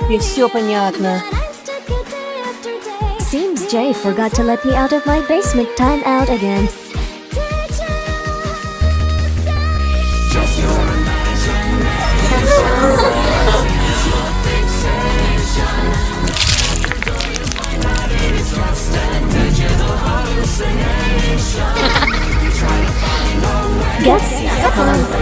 И все понятно. Seems Jay forgot to let me out of my basement time out again. Gets fun.